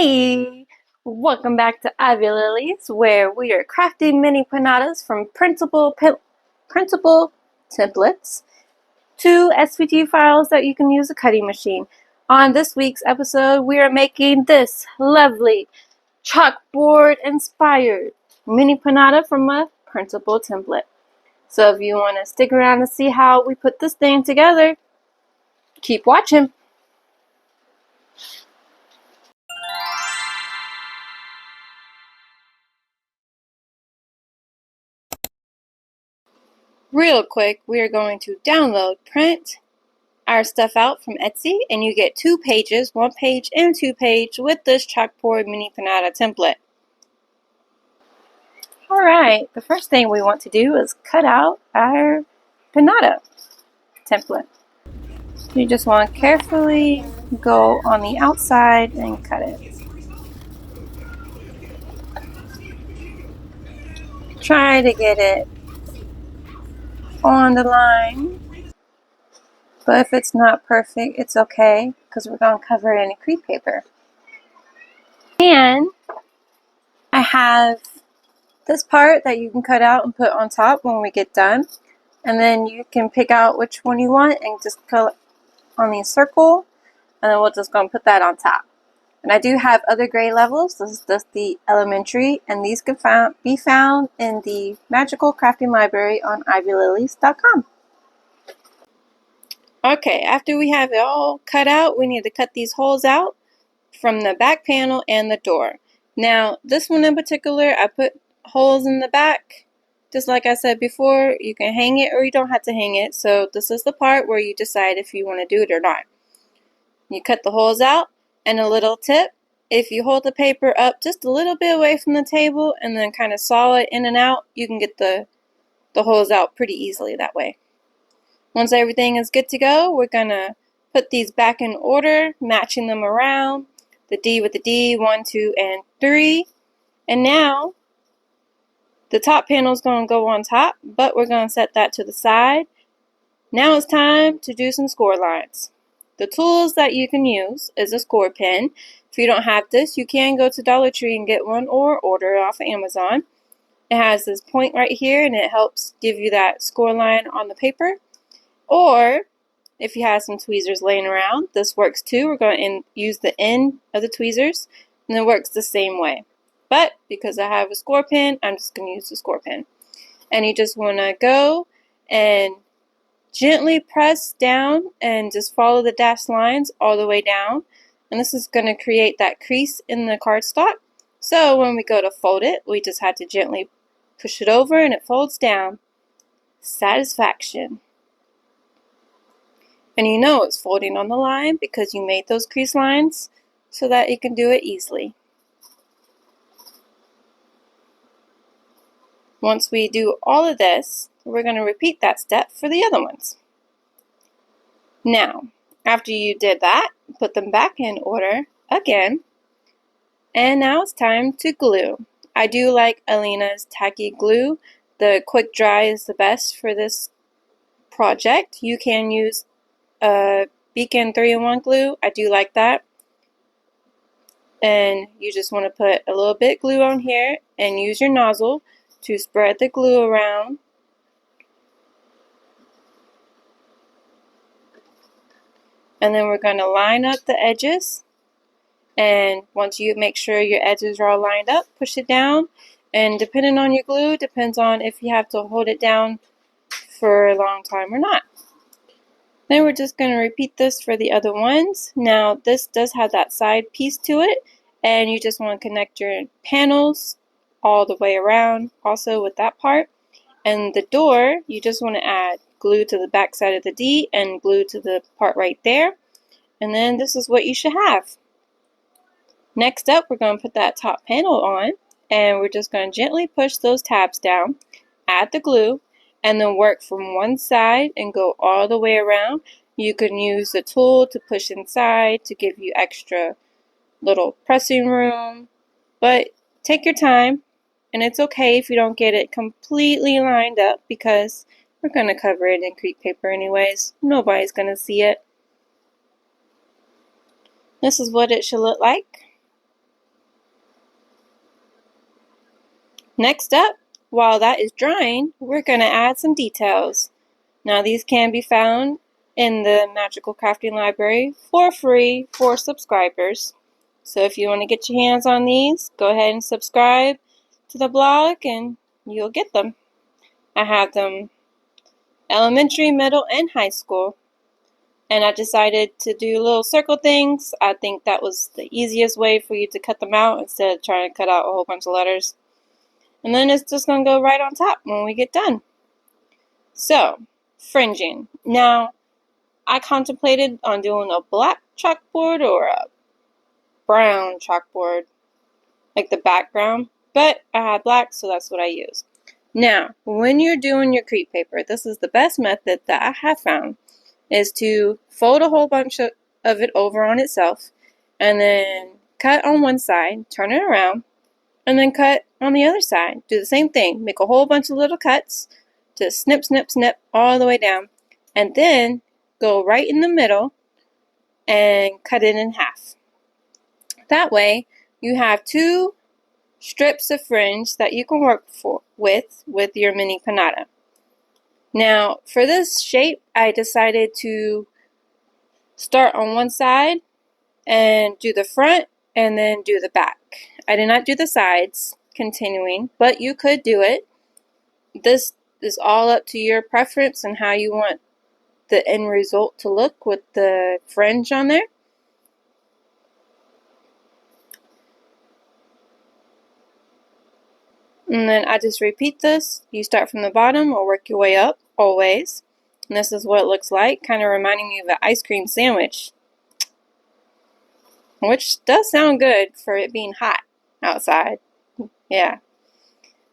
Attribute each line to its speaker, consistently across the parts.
Speaker 1: Hey, welcome back to Ivy Lillies, where we are crafting mini piñatas from printable templates to SVG files that you can use a cutting machine. On this week's episode, we are making this lovely chalkboard inspired mini piñata from a printable template. So if you want to stick around to see how we put this thing together, keep watching. Real quick, we are going to print our stuff out from Etsy, and you get 2 pages, 1 page and 2 page, with this chalkboard mini piñata template. Alright, the first thing we want to do is cut out our piñata template. You just want to carefully go on the outside and cut it. Try to get it on the line, but if it's not perfect, it's okay, because we're going to cover it in crepe paper. And I have this part that you can cut out and put on top when we get done, and then you can pick out which one you want and just cut on the circle, and then we're just going to put that on top. And I do have other grade levels. This is just the elementary, and these can be found in the Magical Crafting Library on ivylillies.com. Okay, after we have it all cut out, we need to cut these holes out from the back panel and the door. Now, this one in particular, I put holes in the back. Just like I said before, you can hang it or you don't have to hang it. So this is the part where you decide if you want to do it or not. You cut the holes out, and a little tip, if you hold the paper up just a little bit away from the table and then kind of saw it in and out, you can get the holes out pretty easily that way. Once everything is good to go, we're going to put these back in order, matching them around. The D with the D, 1, 2, and 3. And now, the top panel is going to go on top, but we're going to set that to the side. Now it's time to do some score lines. The tools that you can use is a score pen. If you don't have this, you can go to Dollar Tree and get one, or order it off of Amazon. It has this point right here, and it helps give you that score line on the paper. Or, if you have some tweezers laying around, this works too. We're going to use the end of the tweezers, and it works the same way. But because I have a score pen, I'm just going to use the score pen. And you just want to go and gently press down and just follow the dashed lines all the way down. And this is going to create that crease in the cardstock. So when we go to fold it, we just have to gently push it over and it folds down. Satisfaction. And you know it's folding on the line because you made those crease lines so that you can do it easily. Once we do all of this, we're going to repeat that step for the other ones. Now, after you did that, put them back in order again. And now it's time to glue. I do like Aleena's tacky glue. The quick dry is the best for this project. You can use Beacon 3-in-1 glue. I do like that. And you just want to put a little bit glue on here and use your nozzle to spread the glue around. And then we're going to line up the edges. And once you make sure your edges are all lined up, push it down. And depending on your glue, depends on if you have to hold it down for a long time or not. Then we're just going to repeat this for the other ones. Now this does have that side piece to it, and you just want to connect your panels all the way around also with that part. And the door, you just want to add glue to the back side of the D and glue to the part right there. And then this is what you should have. Next up, we're going to put that top panel on, and we're just going to gently push those tabs down, add the glue, and then work from one side and go all the way around. You can use the tool to push inside to give you extra little pressing room, but take your time, and it's okay if you don't get it completely lined up because we're going to cover it in crepe paper anyways. Nobody's going to see it. This is what it should look like. Next up, while that is drying, we're going to add some details. Now these can be found in the Magical Crafting Library for free for subscribers. So if you want to get your hands on these, go ahead and subscribe to the blog and you'll get them. I have them elementary, middle, and high school. And I decided to do little circle things. I think that was the easiest way for you to cut them out instead of trying to cut out a whole bunch of letters. And then it's just going to go right on top when we get done. So, fringing. Now, I contemplated on doing a black chalkboard or a brown chalkboard, like the background, but I had black, so that's what I used. Now, when you're doing your crepe paper, this is the best method that I have found, is to fold a whole bunch of it over on itself, and then cut on one side, turn it around, and then cut on the other side. Do the same thing. Make a whole bunch of little cuts, just snip, snip, snip all the way down, and then go right in the middle and cut it in half. That way, you have two strips of fringe that you can work with your mini piñata. Now, for this shape, I decided to start on one side and do the front and then do the back. I did not do the sides continuing, but you could do it. This is all up to your preference and how you want the end result to look with the fringe on there. And then I just repeat this. You start from the bottom or work your way up, always. And this is what it looks like, kind of reminding you of an ice cream sandwich. Which does sound good for it being hot outside. Yeah.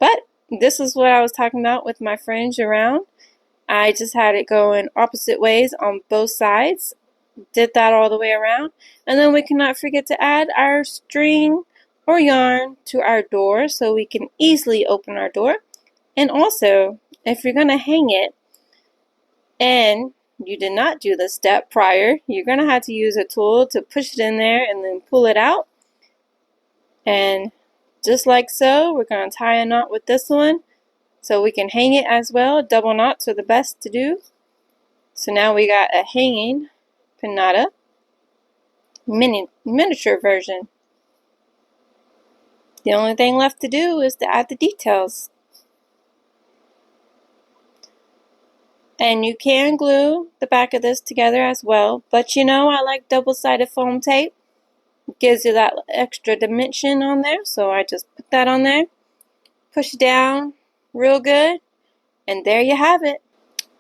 Speaker 1: But this is what I was talking about with my fringe around. I just had it go in opposite ways on both sides. Did that all the way around. And then we cannot forget to add our string or yarn to our door so we can easily open our door. And also, if you're going to hang it and you did not do this step prior, you're going to have to use a tool to push it in there and then pull it out. And just like so, we're going to tie a knot with this one so we can hang it as well. Double knots are the best to do. So now we got a hanging piñata miniature version. The only thing left to do is to add the details. And you can glue the back of this together as well, but you know I like double-sided foam tape. It gives you that extra dimension on there, so I just put that on there, push down real good, and there you have it.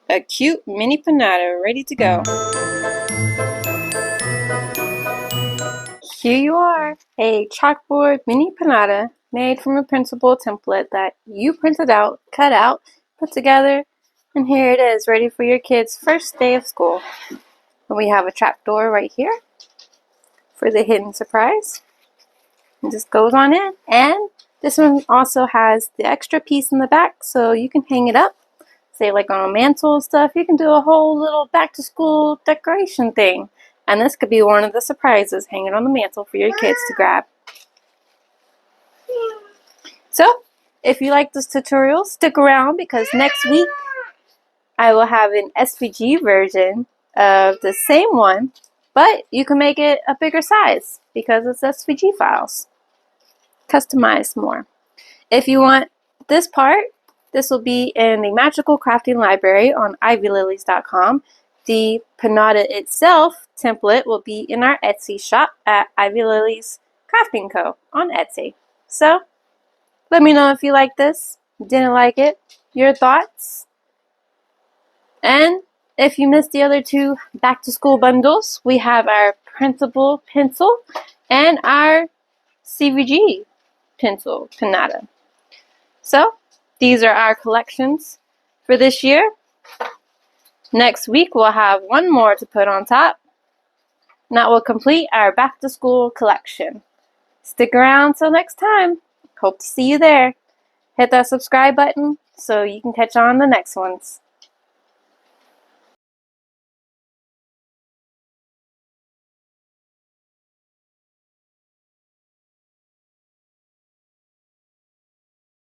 Speaker 1: A cute mini piñata ready to go. Here you are, a chalkboard mini piñata made from a printable template that you printed out, cut out, put together, and here it is, ready for your kids' first day of school. And we have a trapdoor right here for the hidden surprise. It just goes on in, and this one also has the extra piece in the back so you can hang it up, say like on a mantle and stuff. You can do a whole little back to school decoration thing. And this could be one of the surprises, hang it on the mantle for your kids to grab. So, if you like this tutorial, stick around because next week I will have an SVG version of the same one, but you can make it a bigger size because it's SVG files. Customized more. If you want this part, this will be in the Magical Crafting Library on ivylillies.com. The piñata itself template will be in our Etsy shop at Ivy Lillies Crafting Co. on Etsy. So, let me know if you like this, didn't like it, your thoughts. And if you missed the other two back to school bundles, we have our printable pencil and our CVG pencil piñata. So, these are our collections for this year. Next week, we'll have one more to put on top, and that will complete our back to school collection. Stick around till next time. Hope to see you there. Hit that subscribe button so you can catch on the next ones.